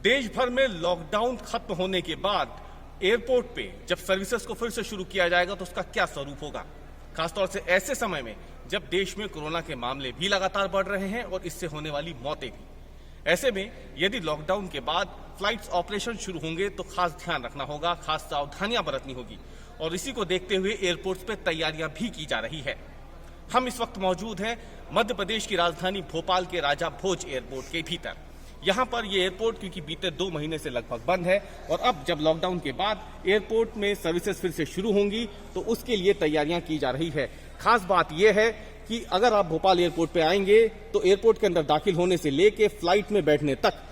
देश भर में लॉकडाउन खत्म होने के बाद एयरपोर्ट पे जब सर्विसेज को फिर से शुरू किया जाएगा तो उसका क्या स्वरूप होगा, खासतौर से ऐसे समय में जब देश में कोरोना के मामले भी लगातार बढ़ रहे हैं और इससे होने वाली मौतें भी। ऐसे में यदि लॉकडाउन के बाद फ्लाइट्स ऑपरेशन शुरू होंगे तो खास ध्यान रखना होगा, खास सावधानियां बरतनी होगी और इसी को देखते हुए एयरपोर्ट्स पे तैयारियां भी की जा रही है। हम इस वक्त मौजूद हैं मध्य प्रदेश की राजधानी भोपाल के राजा भोज एयरपोर्ट के भीतर। यहाँ पर ये एयरपोर्ट क्योंकि बीते 2 महीने से लगभग बंद है और अब जब लॉकडाउन के बाद एयरपोर्ट में सर्विसेज फिर से शुरू होंगी तो उसके लिए तैयारियां की जा रही है। खास बात यह है कि अगर आप भोपाल एयरपोर्ट पे आएंगे तो एयरपोर्ट के अंदर दाखिल होने से लेके फ्लाइट में बैठने तक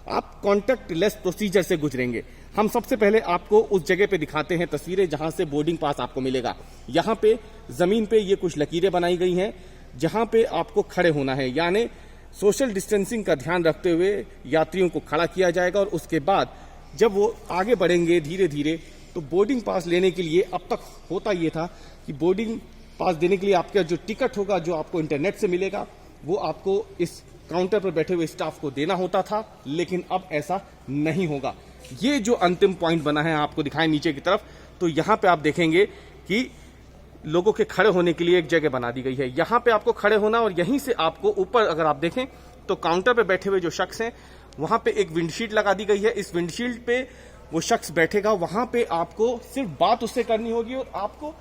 आप कॉन्टैक्टलेस प्रोसीजर से गुजरेंगे। हम सबसे पहले आपको उस जगह पे दिखाते हैं तस्वीरें जहां से बोर्डिंग पास आपको मिलेगा। यहाँ पे जमीन पे ये कुछ लकीरें बनाई गई हैं जहां पे आपको खड़े होना है, यानी सोशल डिस्टेंसिंग का ध्यान रखते हुए यात्रियों को खड़ा किया जाएगा और उसके बाद जब वो आगे बढ़ेंगे धीरे धीरे तो बोर्डिंग पास लेने के लिए अब तक होता ये था कि बोर्डिंग पास देने के लिए आपका जो टिकट होगा जो आपको इंटरनेट से मिलेगा वो आपको इस काउंटर पर बैठे हुए स्टाफ को देना होता था, लेकिन अब ऐसा नहीं होगा। ये जो अंतिम पॉइंट बना है आपको दिखाएं नीचे की तरफ, तो यहाँ पे आप देखेंगे कि लोगों के खड़े होने के लिए एक जगह बना दी गई है। यहाँ पे आपको खड़े होना और यहीं से आपको ऊपर अगर आप देखें तो काउंटर पे बैठे हुए जो शख्स हैं वहां पे एक विंडशील्ड लगा दी गई है। इस विंडशील्ड पे वो शख्स बैठेगा, वहां पे आपको सिर्फ बात उससे करनी होगी और आपको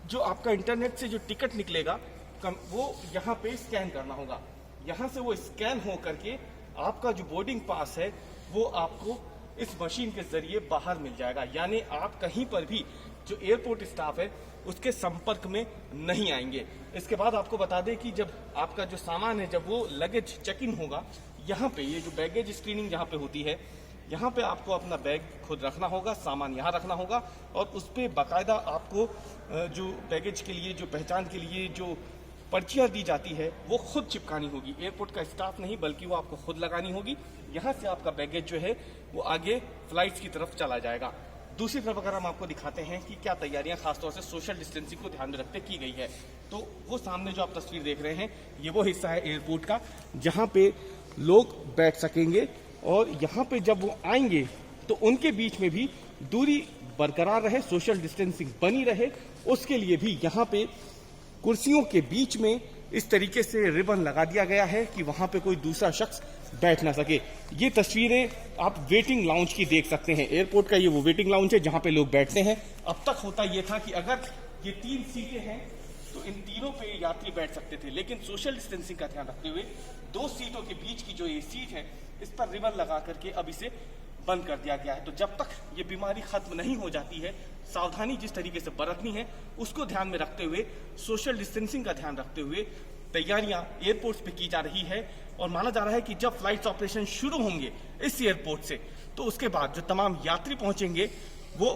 जो आपका इंटरनेट से जो टिकट निकलेगा वो यहाँ पे स्कैन करना होगा। यहाँ से वो स्कैन हो करके आपका जो बोर्डिंग पास है वो आपको इस मशीन के जरिए बाहर मिल जाएगा, यानी आप कहीं पर भी जो एयरपोर्ट स्टाफ है उसके संपर्क में नहीं आएंगे। इसके बाद आपको बता दें कि जब आपका जो सामान है जब वो लगेज चेक इन होगा, यहाँ पे ये जो बैगेज स्क्रीनिंग जहाँ पे होती है यहाँ पे आपको अपना बैग खुद रखना होगा, सामान यहाँ रखना होगा और उस पर बाकायदा आपको जो बैगेज के लिए जो पहचान के लिए जो पर्चियां दी जाती है वो खुद चिपकानी होगी। एयरपोर्ट का स्टाफ नहीं बल्कि वो आपको खुद लगानी होगी। यहाँ से आपका बैगेज जो है वो आगे फ्लाइट्स की तरफ चला जाएगा। दूसरी तरफ अगर हम आपको दिखाते हैं कि क्या तैयारियां खासतौर से सोशल डिस्टेंसिंग को ध्यान में रखते की गई है, तो वो सामने जो आप तस्वीर देख रहे हैं ये वो हिस्सा है एयरपोर्ट का जहां पे लोग बैठ सकेंगे और यहाँ पे जब वो आएंगे तो उनके बीच में भी दूरी बरकरार रहे, सोशल डिस्टेंसिंग बनी रहे, उसके लिए भी यहाँ पे कुर्सियों के बीच में इस तरीके से रिबन लगा दिया गया है कि वहां पे कोई दूसरा शख्स बैठ ना सके। ये तस्वीरें आप वेटिंग लाउंज की देख सकते हैं। एयरपोर्ट का ये वो वेटिंग लाउंज है जहां पे लोग बैठते हैं। अब तक होता ये था कि अगर ये 3 सीटें हैं तो इन तीनों पे यात्री बैठ सकते थे, लेकिन सोशल डिस्टेंसिंग का ध्यान रखते हुए 2 सीटों के बीच की जो ये सीट है इस पर रिबन लगा करके अब इसे बंद कर दिया गया है। तो जब तक ये बीमारी खत्म नहीं हो जाती है, सावधानी जिस तरीके से बरतनी है उसको ध्यान में रखते हुए, सोशल डिस्टेंसिंग का ध्यान रखते हुए तैयारियां एयरपोर्ट्स पे की जा रही है और माना जा रहा है कि जब फ्लाइट्स ऑपरेशन शुरू होंगे इस एयरपोर्ट से तो उसके बाद जो तमाम यात्री पहुंचेंगे वो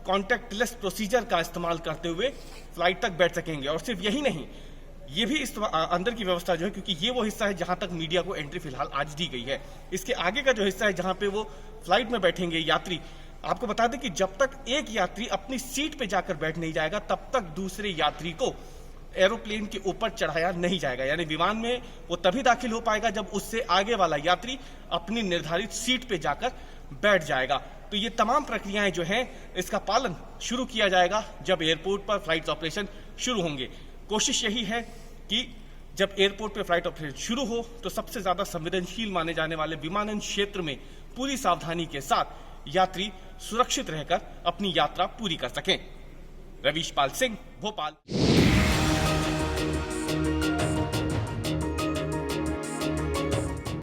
कॉन्टैक्टलेस प्रोसीजर का इस्तेमाल करते हुए फ्लाइट तक बैठ सकेंगे। और सिर्फ यही नहीं, ये भी इस अंदर की व्यवस्था जो है, क्योंकि ये वो हिस्सा है जहां तक मीडिया को एंट्री फिलहाल आज दी गई है, इसके आगे का जो हिस्सा है जहां पे वो फ्लाइट में बैठेंगे यात्री, आपको बता दें कि जब तक एक यात्री अपनी सीट पे जाकर बैठ नहीं जाएगा तब तक दूसरे यात्री को एरोप्लेन के ऊपर चढ़ाया नहीं जाएगा। यानी विमान में वो तभी दाखिल हो पाएगा जब उससे आगे वाला यात्री अपनी निर्धारित सीट पे जाकर बैठ जाएगा। तो ये तमाम प्रक्रियाएं जो हैं इसका पालन शुरू किया जाएगा जब एयरपोर्ट पर फ्लाइट ऑपरेशन शुरू होंगे। कोशिश यही है कि जब एयरपोर्ट पे फ्लाइट ऑपरेशन शुरू हो तो सबसे ज्यादा संवेदनशील माने जाने वाले विमानन क्षेत्र में पूरी सावधानी के साथ यात्री सुरक्षित रहकर अपनी यात्रा पूरी कर सकें। रवीश पाल सिंह, भोपाल।